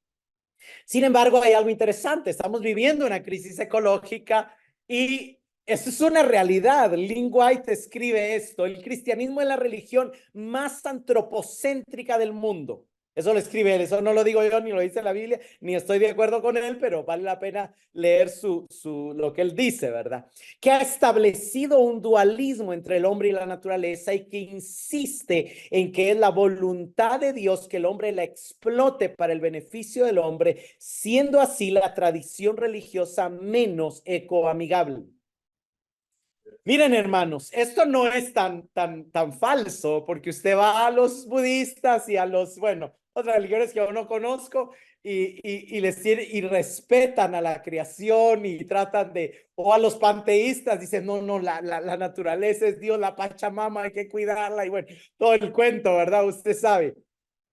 Sin embargo, hay algo interesante. Estamos viviendo una crisis ecológica y eso es una realidad. Lynn White escribe esto: el cristianismo es la religión más antropocéntrica del mundo. Eso lo escribe él, eso no lo digo yo, ni lo dice la Biblia, ni estoy de acuerdo con él, pero vale la pena leer lo que él dice, ¿verdad? Que ha establecido un dualismo entre el hombre y la naturaleza y que insiste en que es la voluntad de Dios que el hombre la explote para el beneficio del hombre, siendo así la tradición religiosa menos ecoamigable. Miren, hermanos, esto no es tan falso, porque usted va a los budistas y a los, bueno, otras religiones que yo no conozco y respetan a la creación y tratan de, o a los panteístas, dicen, no, la naturaleza es Dios, la Pachamama, hay que cuidarla y bueno, todo el cuento, ¿verdad? Usted sabe.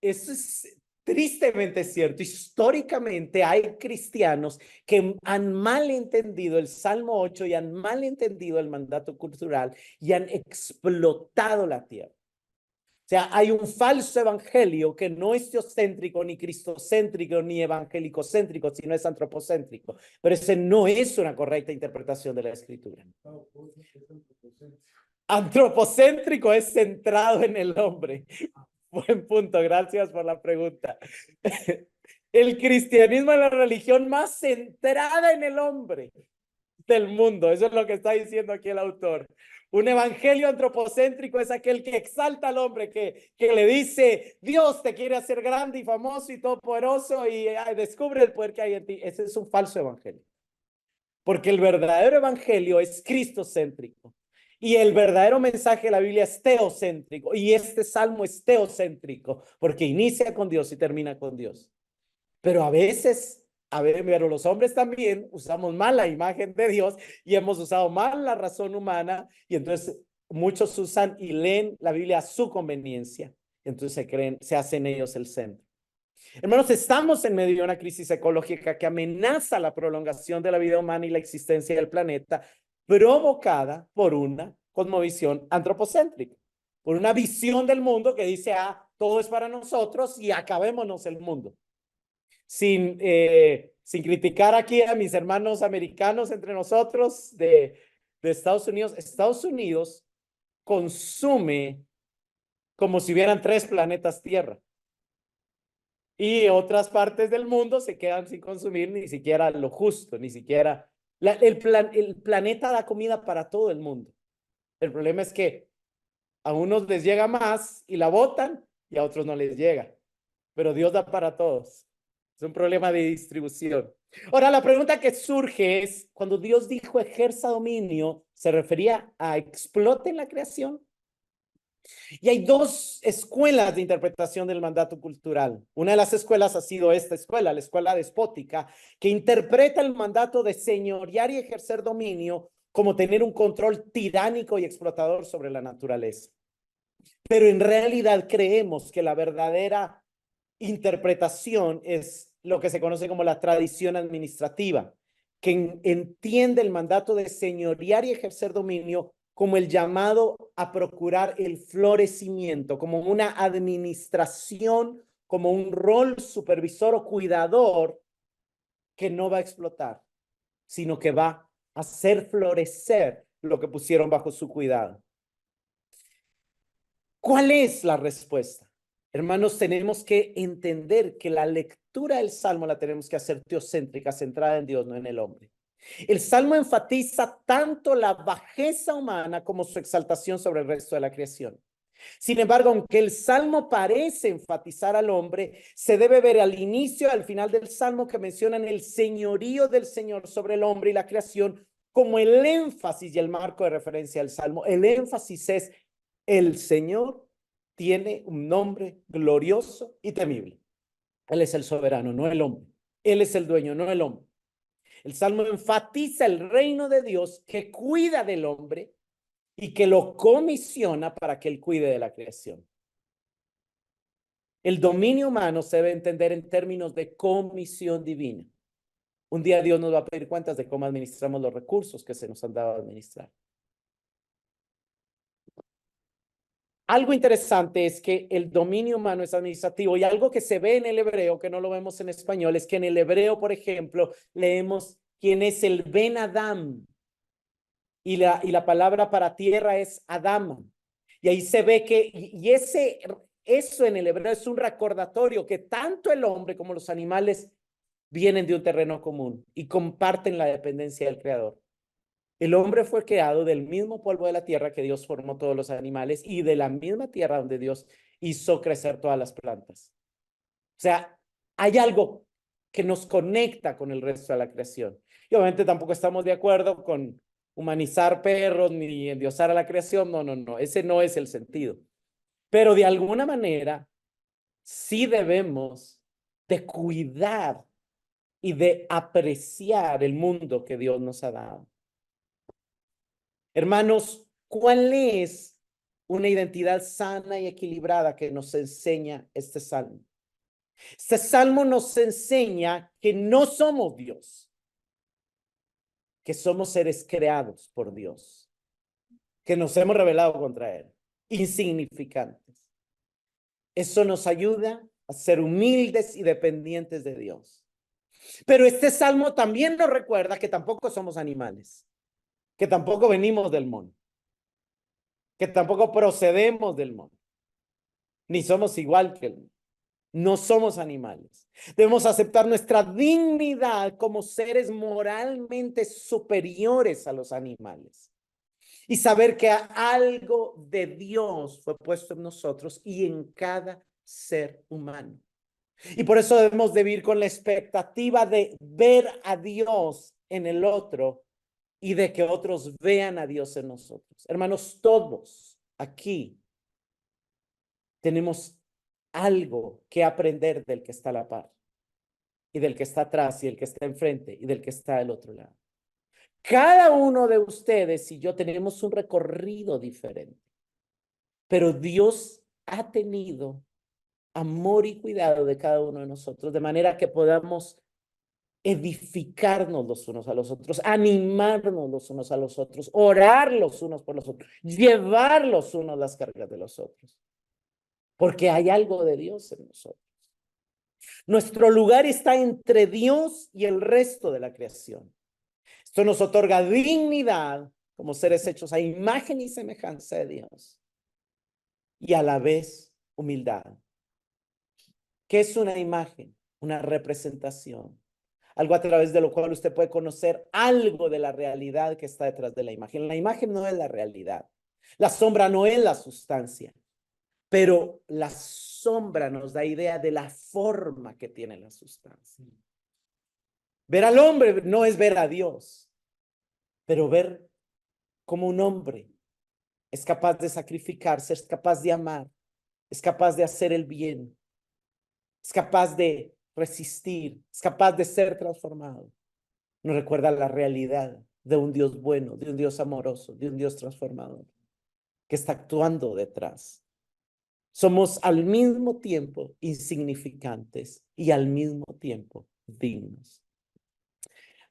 Eso es tristemente cierto. Históricamente hay cristianos que han malentendido el Salmo 8 y han malentendido el mandato cultural y han explotado la tierra. O sea, hay un falso evangelio que no es teocéntrico, ni cristocéntrico, ni evangélico-céntrico, sino es antropocéntrico. Pero ese no es una correcta interpretación de la escritura. Antropocéntrico es centrado en el hombre. Buen punto, gracias por la pregunta. El cristianismo es la religión más centrada en el hombre del mundo. Eso es lo que está diciendo aquí el autor. Un evangelio antropocéntrico es aquel que exalta al hombre, que le dice, Dios te quiere hacer grande y famoso y todopoderoso y descubre el poder que hay en ti. Ese es un falso evangelio. Porque el verdadero evangelio es cristocéntrico. Y el verdadero mensaje de la Biblia es teocéntrico. Y este salmo es teocéntrico, porque inicia con Dios y termina con Dios. Pero a veces, pero los hombres también usamos mal la imagen de Dios y hemos usado mal la razón humana. Y entonces muchos usan y leen la Biblia a su conveniencia. Entonces se hacen ellos el centro. Hermanos, estamos en medio de una crisis ecológica que amenaza la prolongación de la vida humana y la existencia del planeta, provocada por una cosmovisión antropocéntrica, por una visión del mundo que dice, todo es para nosotros y acabémonos el mundo. Sin criticar aquí a mis hermanos americanos entre nosotros de Estados Unidos. Estados Unidos consume como si hubieran 3 planetas Tierra. Y otras partes del mundo se quedan sin consumir ni siquiera lo justo, ni siquiera... el planeta da comida para todo el mundo. El problema es que a unos les llega más y la botan y a otros no les llega. Pero Dios da para todos. Es un problema de distribución. Ahora, la pregunta que surge es, cuando Dios dijo ejerza dominio, ¿se refería a exploten la creación? Y hay 2 escuelas de interpretación del mandato cultural. Una de las escuelas ha sido esta escuela, la escuela despótica, que interpreta el mandato de señorear y ejercer dominio como tener un control tiránico y explotador sobre la naturaleza. Pero en realidad creemos que la verdadera interpretación es lo que se conoce como la tradición administrativa, que entiende el mandato de señorear y ejercer dominio como el llamado a procurar el florecimiento, como una administración, como un rol supervisor o cuidador que no va a explotar, sino que va a hacer florecer lo que pusieron bajo su cuidado. ¿Cuál es la respuesta? Hermanos, tenemos que entender que la lectura del Salmo la tenemos que hacer teocéntrica, centrada en Dios, no en el hombre. El Salmo enfatiza tanto la bajeza humana como su exaltación sobre el resto de la creación. Sin embargo, aunque el Salmo parece enfatizar al hombre, se debe ver al inicio y al final del Salmo que mencionan el señorío del Señor sobre el hombre y la creación como el énfasis y el marco de referencia del Salmo. El énfasis es el Señor tiene un nombre glorioso y temible. Él es el soberano, no el hombre. Él es el dueño, no el hombre. El Salmo enfatiza el reino de Dios que cuida del hombre y que lo comisiona para que él cuide de la creación. El dominio humano se debe entender en términos de comisión divina. Un día Dios nos va a pedir cuentas de cómo administramos los recursos que se nos han dado a administrar. Algo interesante es que el dominio humano es administrativo y algo que se ve en el hebreo, que no lo vemos en español, es que en el hebreo, por ejemplo, leemos quién es el Ben Adam y la palabra para tierra es Adam. Y ahí se ve que, eso en el hebreo es un recordatorio que tanto el hombre como los animales vienen de un terreno común y comparten la dependencia del Creador. El hombre fue creado del mismo polvo de la tierra que Dios formó todos los animales y de la misma tierra donde Dios hizo crecer todas las plantas. O sea, hay algo que nos conecta con el resto de la creación. Y obviamente tampoco estamos de acuerdo con humanizar perros ni endiosar a la creación. No, no, no. Ese no es el sentido. Pero de alguna manera sí debemos de cuidar y de apreciar el mundo que Dios nos ha dado. Hermanos, ¿cuál es una identidad sana y equilibrada que nos enseña este salmo? Este salmo nos enseña que no somos Dios, que somos seres creados por Dios, que nos hemos rebelado contra Él, insignificantes. Eso nos ayuda a ser humildes y dependientes de Dios. Pero este salmo también nos recuerda que tampoco somos animales, que tampoco venimos del mono, que tampoco procedemos del mono, ni somos igual que él. No somos animales. Debemos aceptar nuestra dignidad como seres moralmente superiores a los animales y saber que algo de Dios fue puesto en nosotros y en cada ser humano. Y por eso debemos de vivir con la expectativa de ver a Dios en el otro y de que otros vean a Dios en nosotros. Hermanos, todos aquí tenemos algo que aprender del que está a la par y del que está atrás y el que está enfrente y del que está al otro lado. Cada uno de ustedes y yo tenemos un recorrido diferente, pero Dios ha tenido amor y cuidado de cada uno de nosotros, de manera que podamos edificarnos los unos a los otros, animarnos los unos a los otros, orar los unos por los otros, llevar los unos las cargas de los otros, porque hay algo de Dios en nosotros. Nuestro lugar está entre Dios y el resto de la creación. Esto nos otorga dignidad como seres hechos a imagen y semejanza de Dios y a la vez humildad. ¿Qué es una imagen? Una representación. Algo a través de lo cual usted puede conocer algo de la realidad que está detrás de la imagen. La imagen no es la realidad. La sombra no es la sustancia, pero la sombra nos da idea de la forma que tiene la sustancia. Ver al hombre no es ver a Dios, pero ver cómo un hombre es capaz de sacrificarse, es capaz de amar, es capaz de hacer el bien, es capaz de resistir, es capaz de ser transformado. Nos recuerda la realidad de un Dios bueno, de un Dios amoroso, de un Dios transformador, que está actuando detrás. Somos al mismo tiempo insignificantes y al mismo tiempo dignos.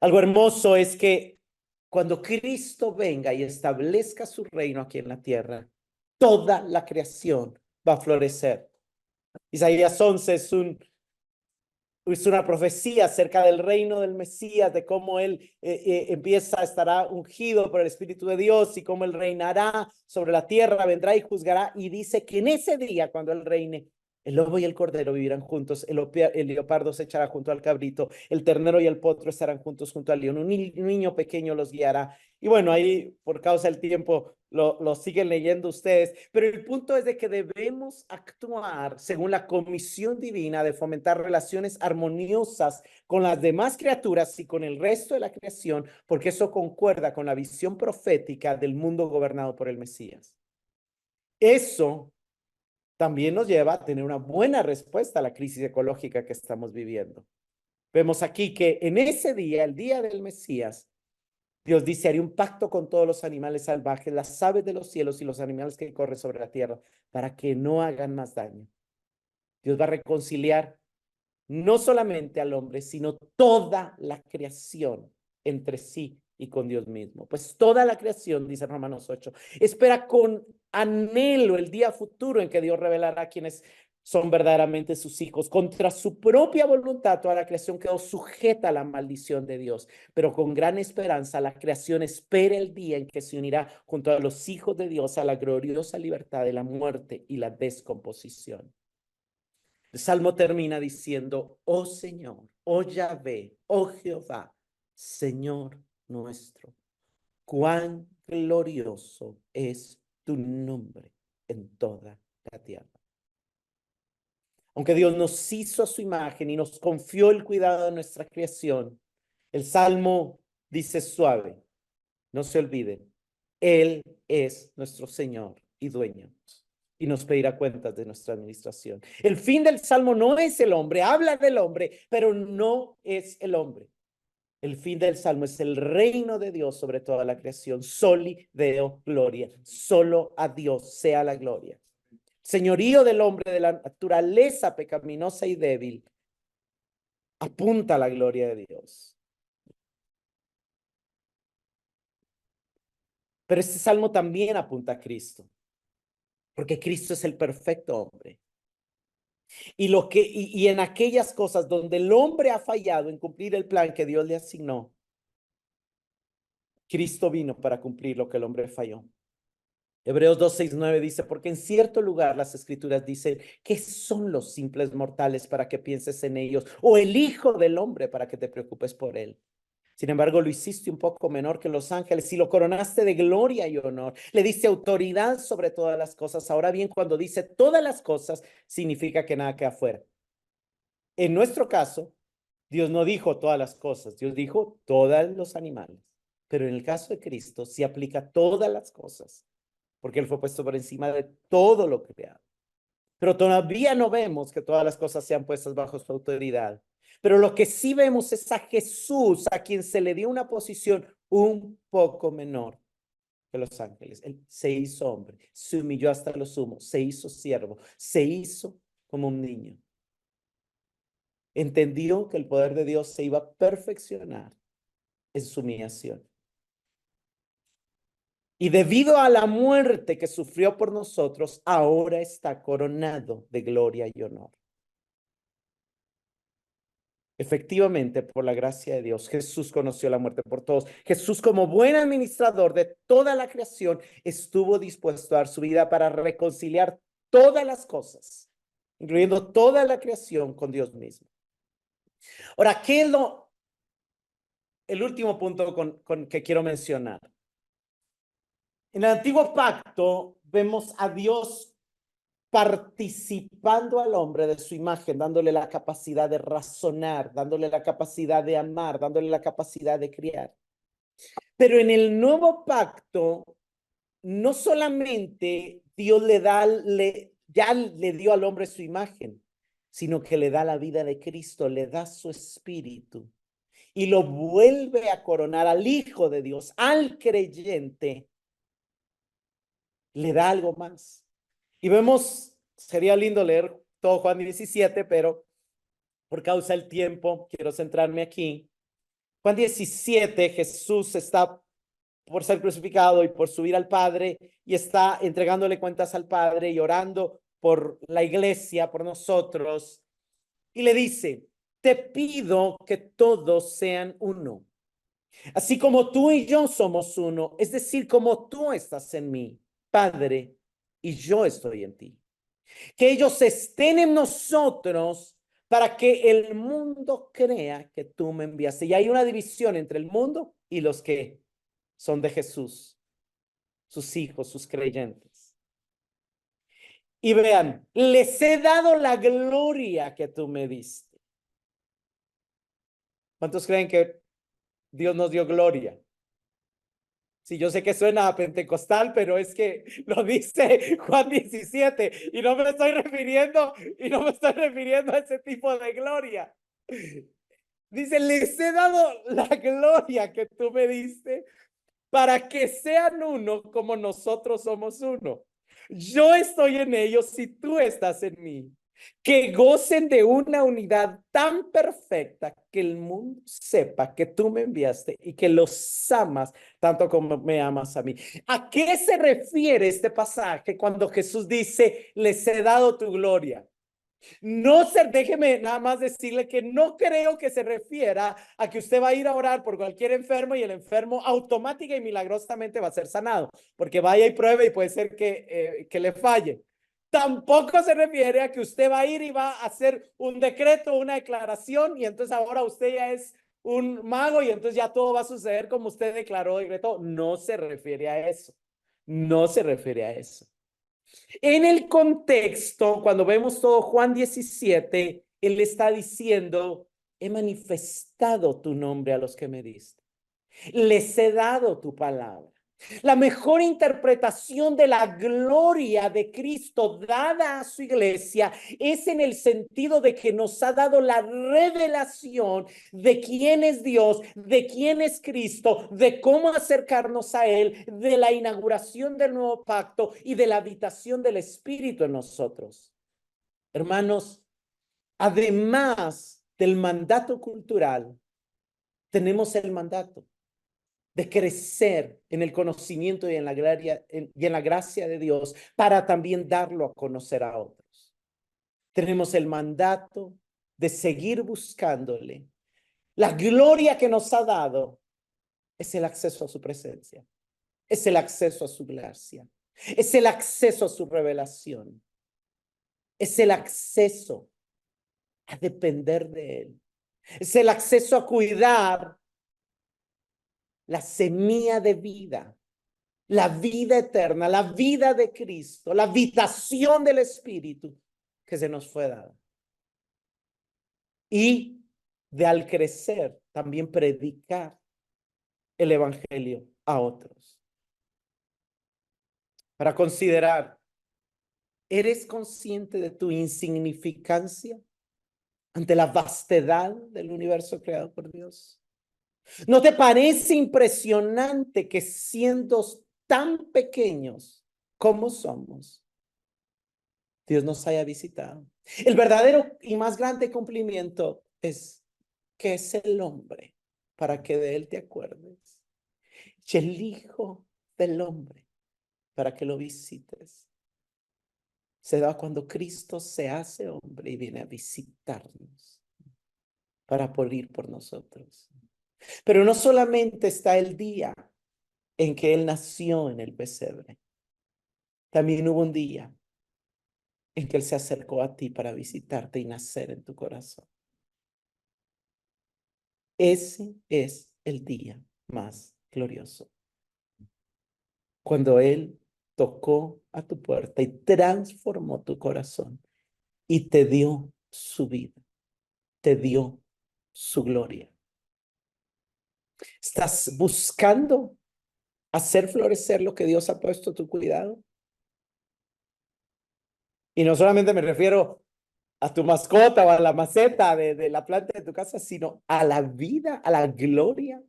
Algo hermoso es que cuando Cristo venga y establezca su reino aquí en la tierra, toda la creación va a florecer. Isaías 11 es una profecía acerca del reino del Mesías, de cómo él estará ungido por el Espíritu de Dios y cómo él reinará sobre la tierra, vendrá y juzgará. Y dice que en ese día, cuando él reine, el lobo y el cordero vivirán juntos, el leopardo se echará junto al cabrito, el ternero y el potro estarán juntos junto al león, un niño pequeño los guiará. Y bueno, ahí por causa del tiempo lo siguen leyendo ustedes, pero el punto es de que debemos actuar según la comisión divina de fomentar relaciones armoniosas con las demás criaturas y con el resto de la creación, porque eso concuerda con la visión profética del mundo gobernado por el Mesías. Eso también nos lleva a tener una buena respuesta a la crisis ecológica que estamos viviendo. Vemos aquí que en ese día, el día del Mesías, Dios dice, haré un pacto con todos los animales salvajes, las aves de los cielos y los animales que corren sobre la tierra, para que no hagan más daño. Dios va a reconciliar no solamente al hombre, sino toda la creación entre sí y con Dios mismo. Pues toda la creación, dice Romanos 8, espera con anhelo el día futuro en que Dios revelará a quienes son verdaderamente sus hijos. Contra su propia voluntad, toda la creación quedó sujeta a la maldición de Dios, pero con gran esperanza la creación espera el día en que se unirá junto a los hijos de Dios a la gloriosa libertad de la muerte y la descomposición. El Salmo termina diciendo, oh Señor, oh Yahvé, oh Jehová, Señor nuestro, cuán glorioso es tu nombre en toda la tierra. Aunque Dios nos hizo a su imagen y nos confió el cuidado de nuestra creación, el Salmo dice suave, no se olviden, Él es nuestro Señor y dueño, y nos pedirá cuentas de nuestra administración. El fin del Salmo no es el hombre, habla del hombre, pero no es el hombre. El fin del Salmo es el reino de Dios sobre toda la creación. Soli Deo Gloria. Solo a Dios sea la gloria. Señorío del hombre, de la naturaleza pecaminosa y débil, apunta a la gloria de Dios. Pero este salmo también apunta a Cristo, porque Cristo es el perfecto hombre. Y en aquellas cosas donde el hombre ha fallado en cumplir el plan que Dios le asignó, Cristo vino para cumplir lo que el hombre falló. Hebreos 2:6-9 dice, porque en cierto lugar las escrituras dicen, ¿qué son los simples mortales para que pienses en ellos? O el hijo del hombre para que te preocupes por él. Sin embargo, lo hiciste un poco menor que los ángeles y lo coronaste de gloria y honor. Le diste autoridad sobre todas las cosas. Ahora bien, cuando dice todas las cosas, significa que nada queda afuera. En nuestro caso, Dios no dijo todas las cosas, Dios dijo todos los animales. Pero en el caso de Cristo, sí aplica todas las cosas, porque Él fue puesto por encima de todo lo creado. Pero todavía no vemos que todas las cosas sean puestas bajo su autoridad. Pero lo que sí vemos es a Jesús, a quien se le dio una posición un poco menor que los ángeles. Él se hizo hombre, se humilló hasta lo sumo, se hizo siervo, se hizo como un niño. Entendió que el poder de Dios se iba a perfeccionar en su humillación. Y debido a la muerte que sufrió por nosotros, ahora está coronado de gloria y honor. Efectivamente, por la gracia de Dios, Jesús conoció la muerte por todos. Jesús, como buen administrador de toda la creación, estuvo dispuesto a dar su vida para reconciliar todas las cosas, incluyendo toda la creación con Dios mismo. Ahora, ¿qué es el último punto con que quiero mencionar? En el antiguo pacto vemos a Dios participando al hombre de su imagen, dándole la capacidad de razonar, dándole la capacidad de amar, dándole la capacidad de criar. Pero en el nuevo pacto, no solamente Dios ya le dio al hombre su imagen, sino que le da la vida de Cristo, le da su espíritu y lo vuelve a coronar al Hijo de Dios, al creyente, le da algo más. Y vemos, sería lindo leer todo Juan 17, pero por causa del tiempo quiero centrarme aquí. Juan 17, Jesús está por ser crucificado y por subir al Padre y está entregándole cuentas al Padre y orando por la iglesia, por nosotros. Y le dice, te pido que todos sean uno, así como tú y yo somos uno, es decir, como tú estás en mí, Padre, y yo estoy en ti. Que ellos estén en nosotros para que el mundo crea que tú me enviaste. Y hay una división entre el mundo y los que son de Jesús, sus hijos, sus creyentes. Y vean, les he dado la gloria que tú me diste. ¿Cuántos creen que Dios nos dio gloria? Sí, yo sé que suena a pentecostal, pero es que lo dice Juan 17 y no me estoy refiriendo a ese tipo de gloria. Dice, les he dado la gloria que tú me diste para que sean uno como nosotros somos uno. Yo estoy en ellos y tú estás en mí. Que gocen de una unidad tan perfecta que el mundo sepa que tú me enviaste y que los amas tanto como me amas a mí. ¿A qué se refiere este pasaje cuando Jesús dice, les he dado tu gloria? No se, déjeme nada más decirle que no creo que se refiera a que usted va a ir a orar por cualquier enfermo y el enfermo automática y milagrosamente va a ser sanado, porque vaya y pruebe y puede ser que le falle. Tampoco se refiere a que usted va a ir y va a hacer un decreto, una declaración y entonces ahora usted ya es un mago y entonces ya todo va a suceder como usted declaró, decretó. No se refiere a eso. No se refiere a eso. En el contexto, cuando vemos todo Juan 17, él está diciendo, he manifestado tu nombre a los que me diste. Les he dado tu palabra. La mejor interpretación de la gloria de Cristo dada a su iglesia es en el sentido de que nos ha dado la revelación de quién es Dios, de quién es Cristo, de cómo acercarnos a Él, de la inauguración del nuevo pacto y de la habitación del Espíritu en nosotros. Hermanos, además del mandato cultural, tenemos el mandato de crecer en el conocimiento y en la gracia de Dios para también darlo a conocer a otros. Tenemos el mandato de seguir buscándole. La gloria que nos ha dado es el acceso a su presencia, es el acceso a su gracia, es el acceso a su revelación, es el acceso a depender de Él, es el acceso a cuidar la semilla de vida, la vida eterna, la vida de Cristo, la habitación del Espíritu que se nos fue dada. Y de al crecer también predicar el Evangelio a otros. Para considerar, ¿eres consciente de tu insignificancia ante la vastedad del universo creado por Dios? ¿No te parece impresionante que siendo tan pequeños como somos, Dios nos haya visitado? El verdadero y más grande cumplimiento es que es el hombre para que de él te acuerdes. Y el Hijo del Hombre para que lo visites. Se da cuando Cristo se hace hombre y viene a visitarnos para morir por nosotros. Pero no solamente está el día en que Él nació en el pesebre. También hubo un día en que Él se acercó a ti para visitarte y nacer en tu corazón. Ese es el día más glorioso. Cuando Él tocó a tu puerta y transformó tu corazón y te dio su vida, te dio su gloria. ¿Estás buscando hacer florecer lo que Dios ha puesto a tu cuidado? Y no solamente me refiero a tu mascota o a la maceta de la planta de tu casa, sino a la vida, a la gloria,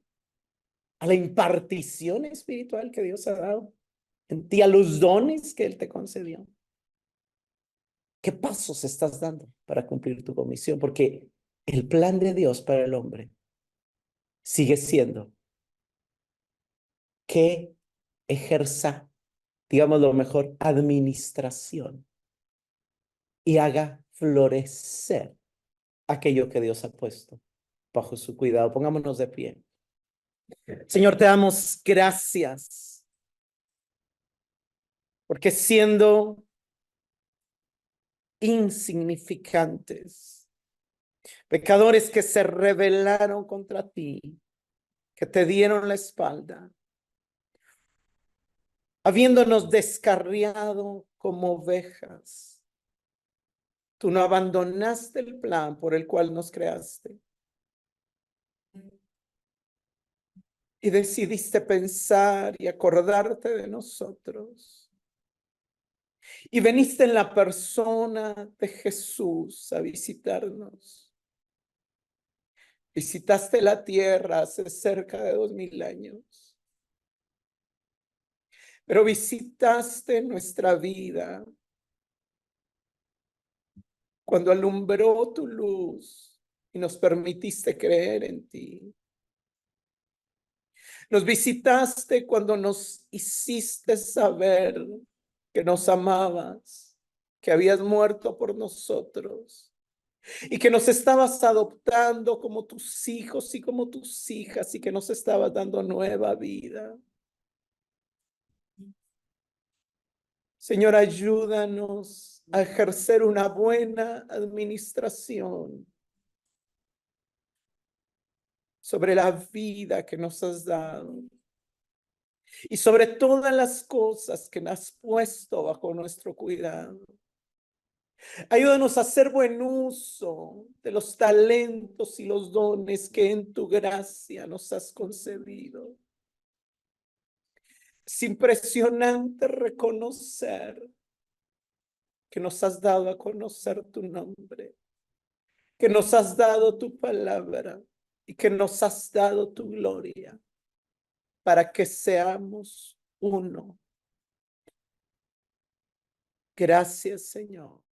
a la impartición espiritual que Dios ha dado en ti, a los dones que Él te concedió. ¿Qué pasos estás dando para cumplir tu comisión? Porque el plan de Dios para el hombre sigue siendo que ejerza, digamos lo mejor, administración y haga florecer aquello que Dios ha puesto bajo su cuidado. Pongámonos de pie. Señor, te damos gracias porque siendo insignificantes, pecadores que se rebelaron contra ti, que te dieron la espalda, habiéndonos descarriado como ovejas, tú no abandonaste el plan por el cual nos creaste y decidiste pensar y acordarte de nosotros. Y veniste en la persona de Jesús a visitarnos. Visitaste la tierra hace cerca de 2000 años, pero visitaste nuestra vida cuando alumbró tu luz y nos permitiste creer en ti. Nos visitaste cuando nos hiciste saber que nos amabas, que habías muerto por nosotros y que nos estabas adoptando como tus hijos y como tus hijas y que nos estabas dando nueva vida. Señor, ayúdanos a ejercer una buena administración sobre la vida que nos has dado y sobre todas las cosas que has puesto bajo nuestro cuidado. Ayúdanos a hacer buen uso de los talentos y los dones que en tu gracia nos has concedido. Es impresionante reconocer que nos has dado a conocer tu nombre, que nos has dado tu palabra y que nos has dado tu gloria para que seamos uno. Gracias, Señor.